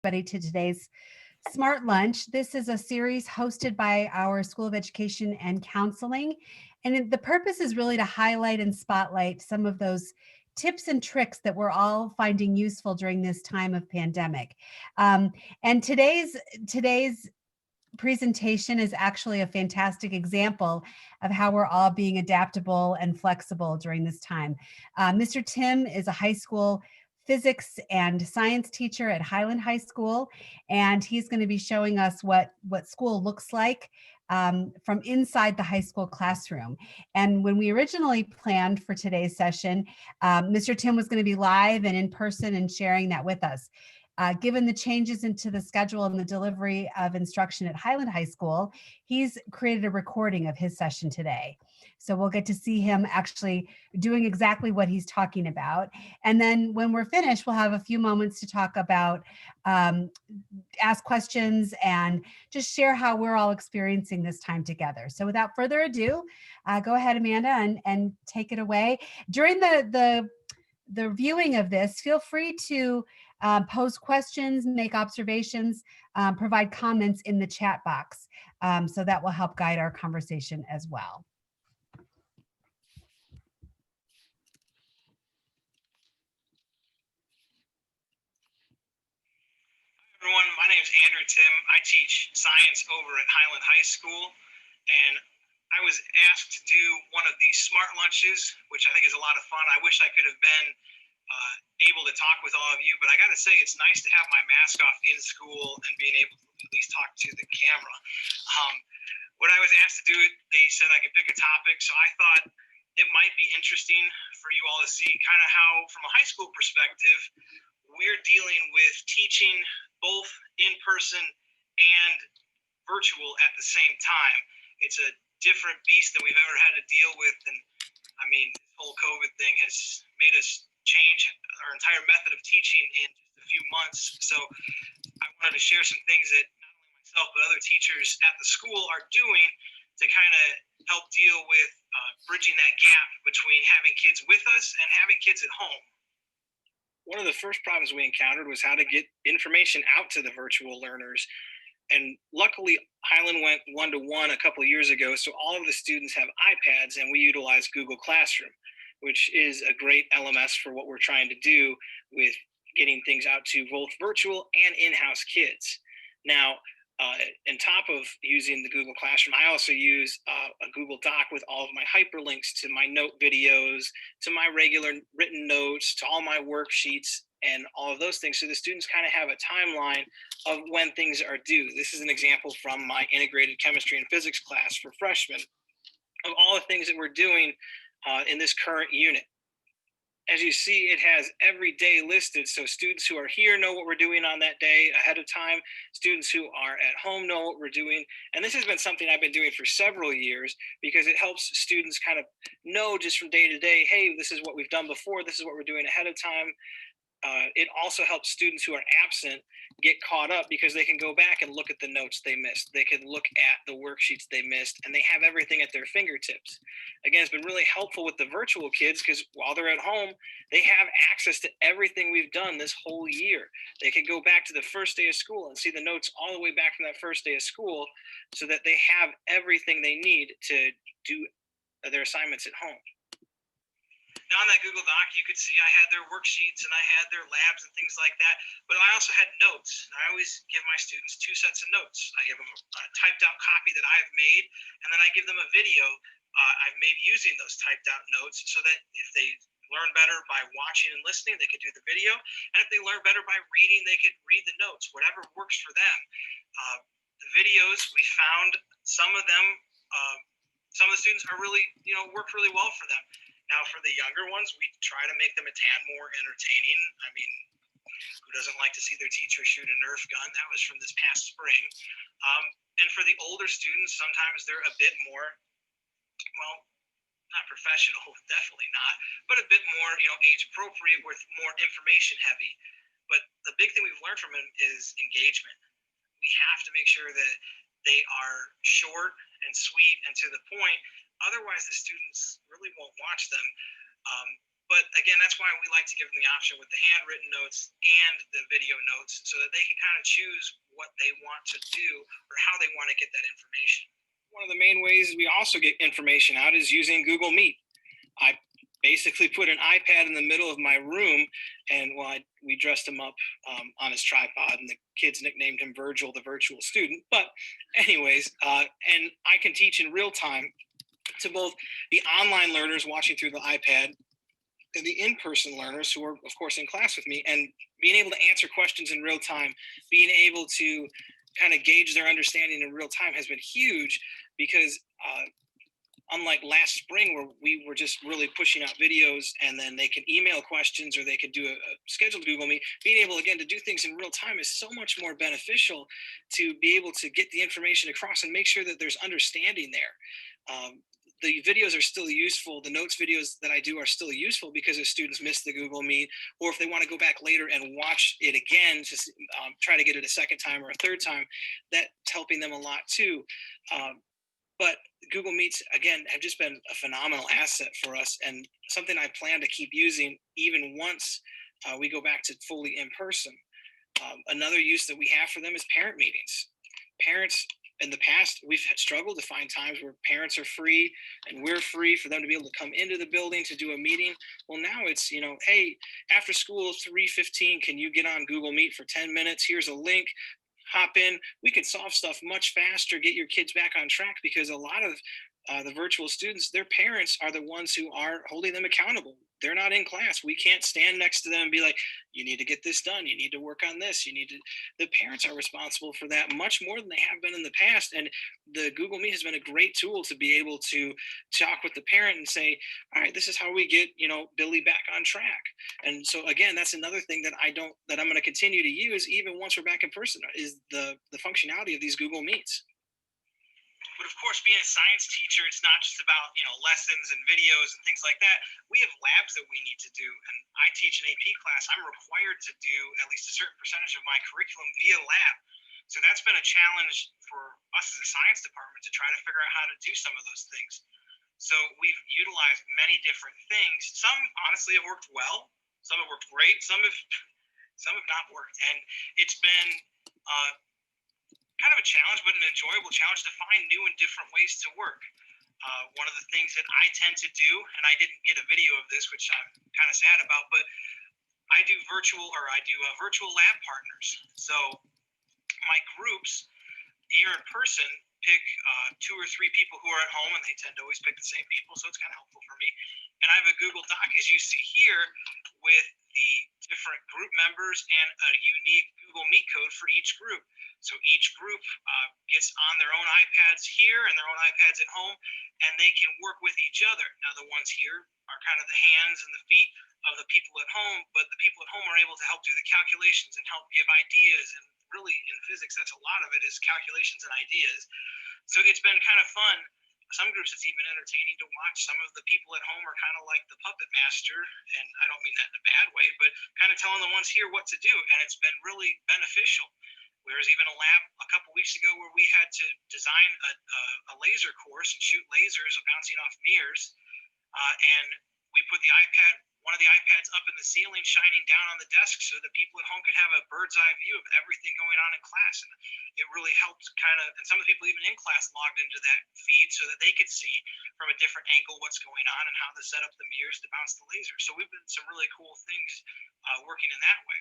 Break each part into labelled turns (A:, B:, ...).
A: Everybody to today's Smart Lunch. This is a series hosted by our School of Education and Counseling. And the purpose is really to highlight and spotlight some of those tips and tricks that we're all finding useful during this time of pandemic. Um, and today's presentation is actually a fantastic example of how we're all being adaptable and flexible during this time. Mr. Timm is a high school physics and science teacher at Highland High School, and he's going to be showing us what school looks like from inside the high school classroom. And when we originally planned for today's session, Mr. Timm was going to be live and in person and sharing that with us. Given the changes into the schedule and the delivery of instruction at Highland High School, he's created a recording of his session today. So we'll get to see him actually doing exactly what he's talking about. And then when we're finished, we'll have a few moments to talk about, ask questions and just share how we're all experiencing this time together. So without further ado, go ahead, Amanda, and take it away. During the viewing of this, feel free to pose questions, make observations, provide comments in the chat box. So that will help guide our conversation as well.
B: Everyone, my name is Andrew Timm. I teach science over at Highland High School, and I was asked to do one of these smart lunches, which I think is a lot of fun. I wish I could have been able to talk with all of you, but I got to say, it's nice to have my mask off in school and being able to at least talk to the camera. When I was asked to do it, they said I could pick a topic, so I thought it might be interesting for you all to see kind of how, from a high school perspective, we're dealing with teaching both in person and virtual at the same time. It's a different beast than we've ever had to deal with. And I mean, this whole COVID thing has made us change our entire method of teaching in just a few months. So I wanted to share some things that not only myself, but other teachers at the school are doing to kind of help deal with bridging that gap between having kids with us and having kids at home. One of the first problems we encountered was how to get information out to the virtual learners. And luckily, Highland went one-to-one a couple of years ago, so all of the students have iPads, and we utilize Google Classroom, which is a great LMS for what we're trying to do with getting things out to both virtual and in-house kids. Now, on top of using the Google Classroom, I also use a Google Doc with all of my hyperlinks to my note videos, to my regular written notes, to all my worksheets, and all of those things. So the students kind of have a timeline of when things are due. This is an example from my integrated chemistry and physics class for freshmen of all the things that we're doing in this current unit. As you see, it has every day listed. So students who are here know what we're doing on that day ahead of time. Students who are at home know what we're doing. And this has been something I've been doing for several years because it helps students kind of know just from day to day, hey, this is what we've done before. This is what we're doing ahead of time. It also helps students who are absent get caught up because they can go back and look at the notes they missed. They can look at the worksheets they missed, and they have everything at their fingertips. Again, it's been really helpful with the virtual kids because while they're at home, they have access to everything we've done this whole year. They can go back to the first day of school and see the notes all the way back from that first day of school so that they have everything they need to do their assignments at home. Now on that Google Doc, you could see I had their worksheets and I had their labs and things like that, but I also had notes. And I always give my students 2 sets of notes. I give them a typed out copy that I've made, and then I give them a video I've made using those typed out notes so that if they learn better by watching and listening, they could do the video. And if they learn better by reading, they could read the notes, whatever works for them. The videos, we found some of them, some of the students are really, worked really well for them. Now, for the younger ones, we try to make them a tad more entertaining. I mean, who doesn't like to see their teacher shoot a Nerf gun? That was from this past spring. And for the older students, sometimes they're a bit more, well, not professional, definitely not, but a bit more, age appropriate, with more information heavy. But the big thing we've learned from them is engagement. We have to make sure that they are short and sweet and to the point. Otherwise, the students really won't watch them. But again, that's why we like to give them the option with the handwritten notes and the video notes so that they can kind of choose what they want to do or how they want to get that information. One of the main ways we also get information out is using Google Meet. I basically put an iPad in the middle of my room, and we dressed him up on his tripod, and the kids nicknamed him Virgil, the virtual student. But anyways, and I can teach in real time to both the online learners watching through the iPad and the in-person learners who are, of course, in class with me, and being able to answer questions in real time, being able to kind of gauge their understanding in real time has been huge because unlike last spring where we were just really pushing out videos and then they can email questions or they could do a scheduled Google Meet, being able again to do things in real time is so much more beneficial to be able to get the information across and make sure that there's understanding there. The videos are still useful. The notes videos that I do are still useful because if students miss the Google Meet or if they want to go back later and watch it again, just try to get it a second time or a third time, that's helping them a lot too. But Google Meets, again, have just been a phenomenal asset for us and something I plan to keep using even once we go back to fully in person. Another use that we have for them is parent meetings. Parents, in the past, we've struggled to find times where parents are free and we're free for them to be able to come into the building to do a meeting. Well, now it's, hey, after school, 3:15, can you get on Google Meet for 10 minutes? Here's a link, hop in. We can solve stuff much faster, get your kids back on track because a lot of the virtual students, their parents are the ones who are holding them accountable. They're not in class. We can't stand next to them and be like, you need to get this done. You need to work on this. The parents are responsible for that much more than they have been in the past. And the Google Meet has been a great tool to be able to talk with the parent and say, all right, this is how we get, Billy back on track. And so again, that's another thing that I'm going to continue to use even once we're back in person is the functionality of these Google Meets. But of course, being a science teacher, it's not just about lessons and videos and things like that. We have labs that we need to do, and I teach an AP class. I'm required to do at least a certain percentage of my curriculum via lab. So that's been a challenge for us as a science department to try to figure out how to do some of those things. So we've utilized many different things. Some honestly have worked well. Some have worked great. Some have not worked, and it's been kind of a challenge, but an enjoyable challenge to find new and different ways to work. One of the things that I tend to do, and I didn't get a video of this, which I'm kind of sad about, but I do virtual lab partners. So my groups here in person pick 2 or 3 people who are at home, and they tend to always pick the same people, so it's kind of helpful for me. And I have a Google Doc, as you see here, with the different group members and a unique Google Meet code for each group. So each group gets on their own iPads here and their own iPads at home, and they can work with each other. Now, the ones here are kind of the hands and the feet of the people at home, but the people at home are able to help do the calculations and help give ideas. And really, in physics, that's a lot of it is calculations and ideas. So it's been kind of fun. Some groups, it's even entertaining to watch. Some of the people at home are kind of like the puppet master, and I don't mean that in a bad way, but kind of telling the ones here what to do, and it's been really beneficial. There's even a lab a couple weeks ago where we had to design a laser course and shoot lasers bouncing off mirrors, and we put one of the iPads up in the ceiling, shining down on the desk so that people at home could have a bird's eye view of everything going on in class. And it really helped and some of the people even in class logged into that feed so that they could see from a different angle what's going on and how to set up the mirrors to bounce the laser. So we've been some really cool things working in that way.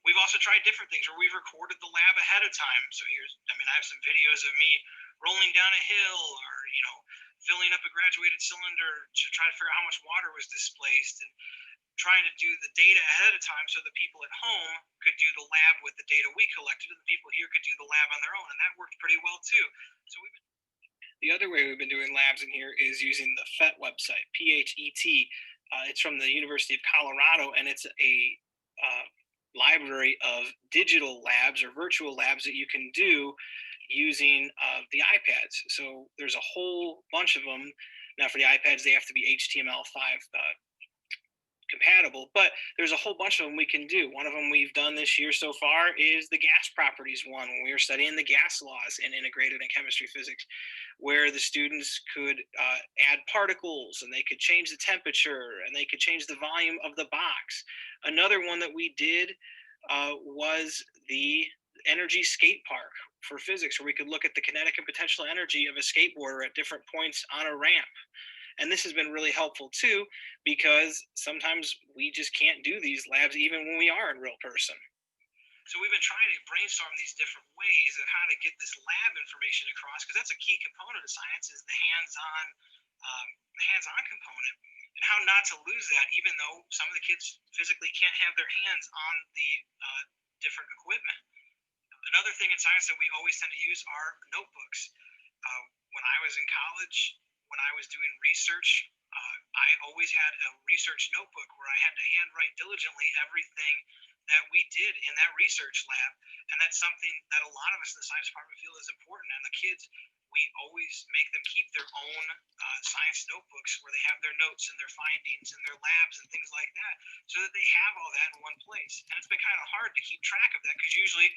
B: We've also tried different things where we've recorded the lab ahead of time. So I have some videos of me rolling down a hill or, filling up a graduated cylinder to try to figure out how much water was displaced and trying to do the data ahead of time so the people at home could do the lab with the data we collected and the people here could do the lab on their own. And that worked pretty well too. So the other way we've been doing labs in here is using the PHET website, PHET. It's from the University of Colorado, and it's a library of digital labs or virtual labs that you can do using the iPads. So there's a whole bunch of them. Now for the iPads, they have to be HTML5 compatible, but there's a whole bunch of them we can do. One of them we've done this year so far is the gas properties one, when we were studying the gas laws in integrated and chemistry physics, where the students could add particles and they could change the temperature and they could change the volume of the box. Another one that we did was the energy skate park for physics, where we could look at the kinetic and potential energy of a skateboarder at different points on a ramp. And this has been really helpful too, because sometimes we just can't do these labs even when we are in real person. So we've been trying to brainstorm these different ways of how to get this lab information across, because that's a key component of science, is the hands-on component, and how not to lose that, even though some of the kids physically can't have their hands on the different equipment. Another thing in science that we always tend to use are notebooks. When I was in college, when I was doing research, I always had a research notebook where I had to handwrite diligently everything that we did in that research lab. And that's something that a lot of us in the science department feel is important. And the kids, we always make them keep their own science notebooks where they have their notes and their findings and their labs and things like that, so that they have all that in one place. And it's been kind of hard to keep track of that, because usually,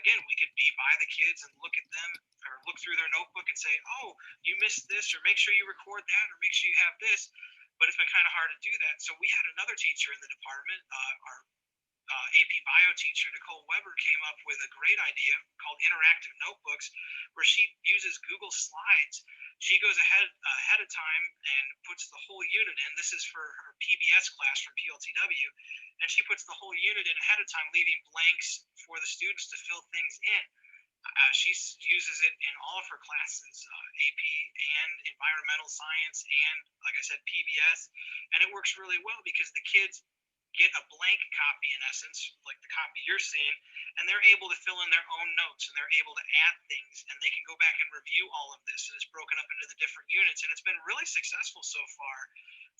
B: again, we could be by the kids and look at them or look through their notebook and say, oh, you missed this, or make sure you record that, or make sure you have this. But it's been kind of hard to do that. So we had another teacher in the department, our AP Bio teacher, Nicole Weber, came up with a great idea called interactive notebooks, where she uses Google Slides. She goes ahead of time and puts the whole unit in. This is for her PBS class from PLTW, and she puts the whole unit in ahead of time, leaving blanks for the students to fill things in. She uses it in all of her classes, AP and environmental science, and like I said, PBS, and it works really well because the kids get a blank copy, in essence, like the copy you're seeing, and they're able to fill in their own notes, and they're able to add things, and they can go back and review all of this, and it's broken up into the different units, and it's been really successful so far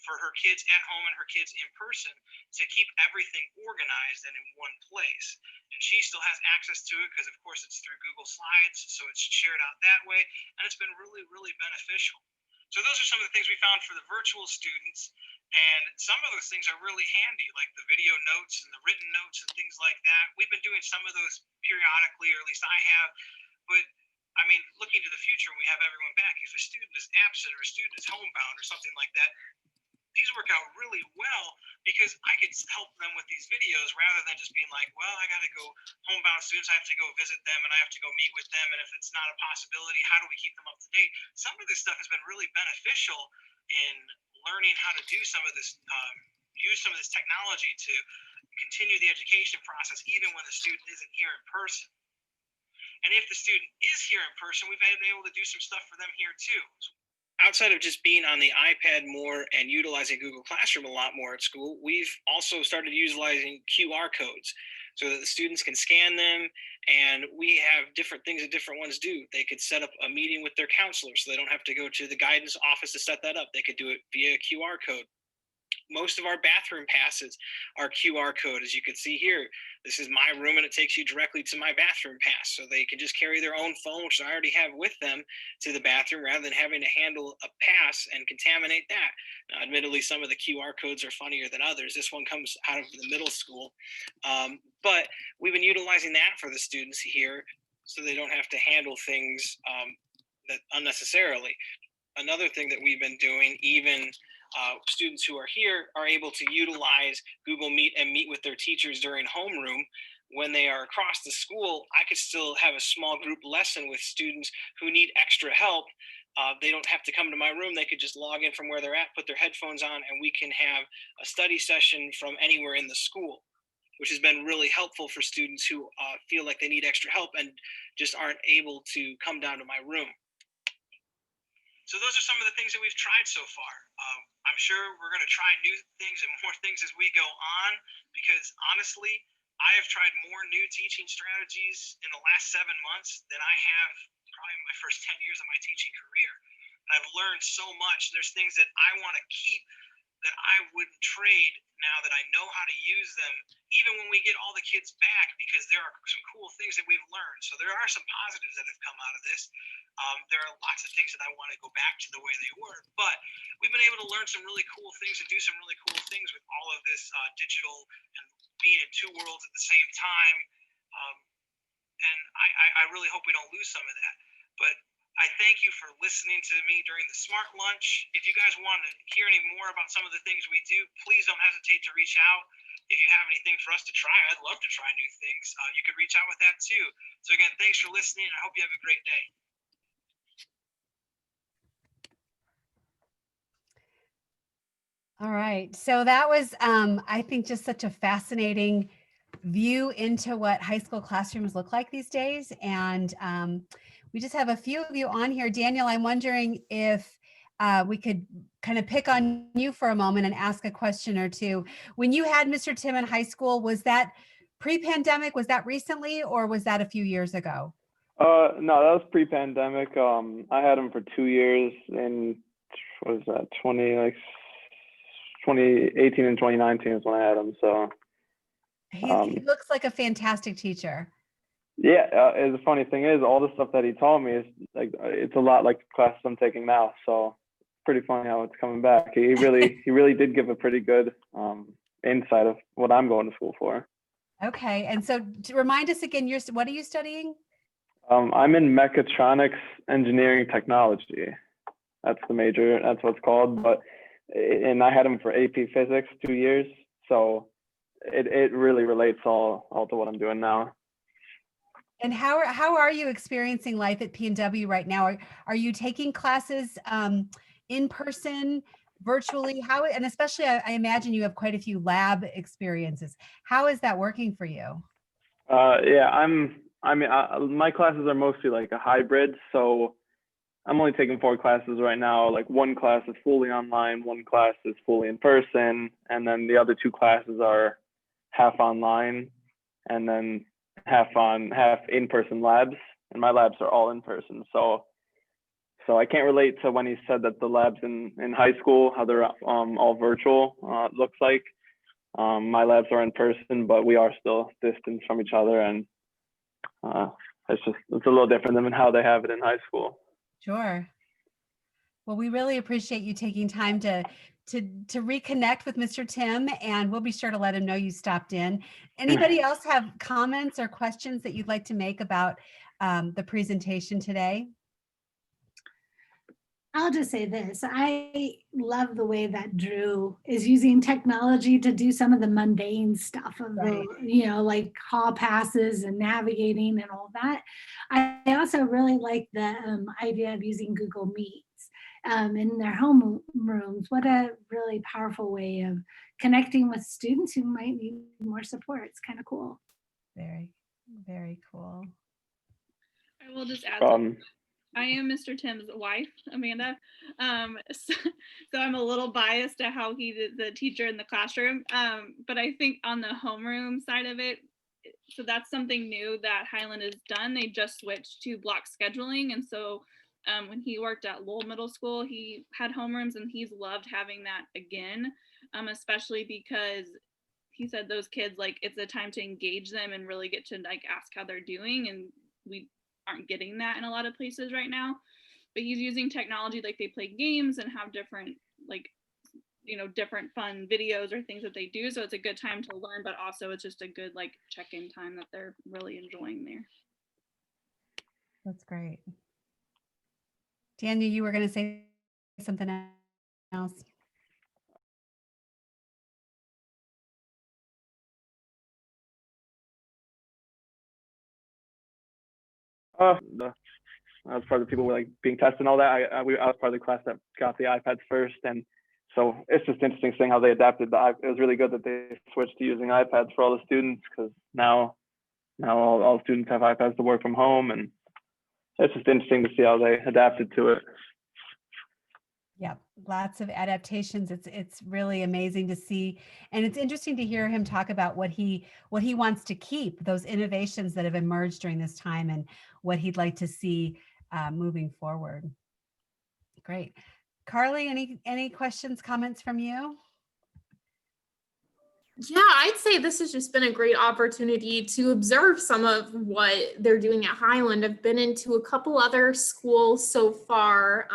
B: for her kids at home and her kids in person to keep everything organized and in one place. And she still has access to it because, of course, it's through Google Slides, so it's shared out that way, and it's been really, really beneficial. So those are some of the things we found for the virtual students. And some of those things are really handy, like the video notes and the written notes and things like that. We've been doing some of those periodically, or at least I have. But I mean, looking to the future, when we have everyone back, if a student is absent or a student is homebound or something like that, these work out really well, because I could help them with these videos rather than just being like, well, I got to go homebound students, I have to go visit them and I have to go meet with them. And if it's not a possibility, how do we keep them up to date? Some of this stuff has been really beneficial in learning how to do some of this, use some of this technology to continue the education process, even when the student isn't here in person. And if the student is here in person, we've been able to do some stuff for them here too. Outside of just being on the iPad more and utilizing Google Classroom a lot more at school, we've also started utilizing QR codes so that the students can scan them, and we have different things that different ones do. They could set up a meeting with their counselor, so they don't have to go to the guidance office to set that up. They could do it via a QR code. Most of our bathroom passes are QR code, as you can see here. This is my room, and it takes you directly to my bathroom pass. So they can just carry their own phone, which I already have with them, to the bathroom, rather than having to handle a pass and contaminate that. Now, admittedly, some of the QR codes are funnier than others. This one comes out of the middle school. But we've been utilizing that for the students here, so they don't have to handle things that unnecessarily. Another thing that we've been doing, even students who are here are able to utilize Google Meet and meet with their teachers during homeroom. When they are across the school, I could still have a small group lesson with students who need extra help. They don't have to come to my room. They could just log in from where they're at, put their headphones on, and we can have a study session from anywhere in the school, which has been really helpful for students who feel like they need extra help and just aren't able to come down to my room. So those are some of the things that we've tried so far. I'm sure we're going to try new things and more things as we go on, because honestly, I have tried more new teaching strategies in the last 7 months than I have probably in my first 10 years of my teaching career. And I've learned so much. There's things that I want to keep that I wouldn't trade now that I know how to use them, even when we get all the kids back, because there are some cool things that we've learned. So there are some positives that have come out of this. There are lots of things that I want to go back to the way they were, but we've been able to learn some really cool things and do some really cool things with all of this digital and being in two worlds at the same time. Um, and I really hope we don't lose some of that. But I thank you for listening to me during the Smart Lunch. If you guys want to hear any more about some of the things we do, please don't hesitate to reach out. If you have anything for us to try, I'd love to try new things. You could reach out with that too. So again, thanks for listening. I hope you have a great day.
A: All right. So that was, I think, just such a fascinating view into what high school classrooms look like these days. And we just have a few of you on here. Daniel, I'm wondering if we could kind of pick on you for a moment and ask a question or two. When you had Mr. Timm in high school, was that pre-pandemic? Was that recently, or was that a few years ago?
C: No, that was pre-pandemic. I had him for 2 years in, what was that, 2018 and 2019 is when I had him. So
A: He looks like a fantastic teacher.
C: yeah, the funny thing is, all the stuff that he taught me is like it's a lot like the classes I'm taking now. So it's pretty funny how it's coming back. He really did give a pretty good insight of what I'm going to school for.
A: Okay. And so to remind us again, what are you studying?
C: I'm in mechatronics engineering technology. That's the major. That's what it's called. And I had him for AP Physics 2 years, so it really relates all to what I'm doing now.
A: And how are you experiencing life at P&W right now? Are you taking classes in person, virtually? And especially, I imagine you have quite a few lab experiences. How is that working for you?
C: Yeah, my classes are mostly like a hybrid, so I'm only taking 4 classes right now. Like one class is fully online, one class is fully in person, and then the other 2 classes are half online and then half in-person labs. And my labs are all in person. So I can't relate to when he said that the labs in high school, how they're all virtual, looks like. My labs are in person, but we are still distanced from each other, and it's a little different than how they have it in high school.
A: Sure. Well, we really appreciate you taking time to reconnect with Mr. Timm, and we'll be sure to let him know you stopped in. Anybody else have comments or questions that you'd like to make about the presentation today?
D: I'll just say this. I love the way that Drew is using technology to do some of the mundane stuff of
A: Right.
D: like hall passes and navigating and all that. I also really like the idea of using Google Meets in their home rooms. What a really powerful way of connecting with students who might need more support. It's kind of cool.
A: Very, very cool.
E: I will just add something. I am Mr. Timm's wife, Amanda. So I'm a little biased to how he did the teacher in the classroom. But I think on the homeroom side of it, so that's something new that Highland has done. They just switched to block scheduling. And so when he worked at Lowell Middle School, he had homerooms, and he's loved having that again, especially because he said those kids, like, it's a time to engage them and really get to like ask how they're doing. And we aren't getting that in a lot of places right now, but he's using technology, like they play games and have different different fun videos or things that they do. So it's a good time to learn, but also it's just a good like check-in time that they're really enjoying there.
A: That's great. Daniel, you were going to say something else.
C: I was part of the people like being tested and all that. I was part of the class that got the iPads first, and so it's just interesting seeing how they adapted. It was really good that they switched to using iPads for all the students, because now all students have iPads to work from home, and it's just interesting to see how they adapted to it.
A: Yeah, lots of adaptations. It's really amazing to see, and it's interesting to hear him talk about what he wants to keep, those innovations that have emerged during this time, and what he'd like to see moving forward. Great. Carly, any questions, comments from you?
F: Yeah, I'd say this has just been a great opportunity to observe some of what they're doing at Highland. I've been into a couple other schools so far.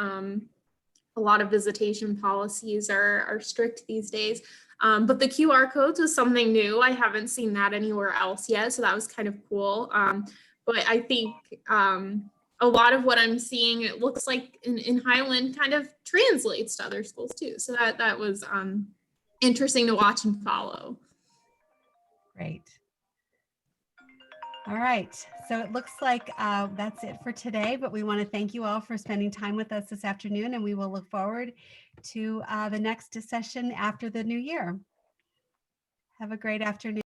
F: A lot of visitation policies are strict these days. But the QR codes was something new. I haven't seen that anywhere else yet, so that was kind of cool. But I think a lot of what I'm seeing, it looks like in Highland kind of translates to other schools too. So that was interesting to watch and follow.
A: Great. All right, so it looks like that's it for today, but we want to thank you all for spending time with us this afternoon, and we will look forward to the next session after the new year. Have a great afternoon.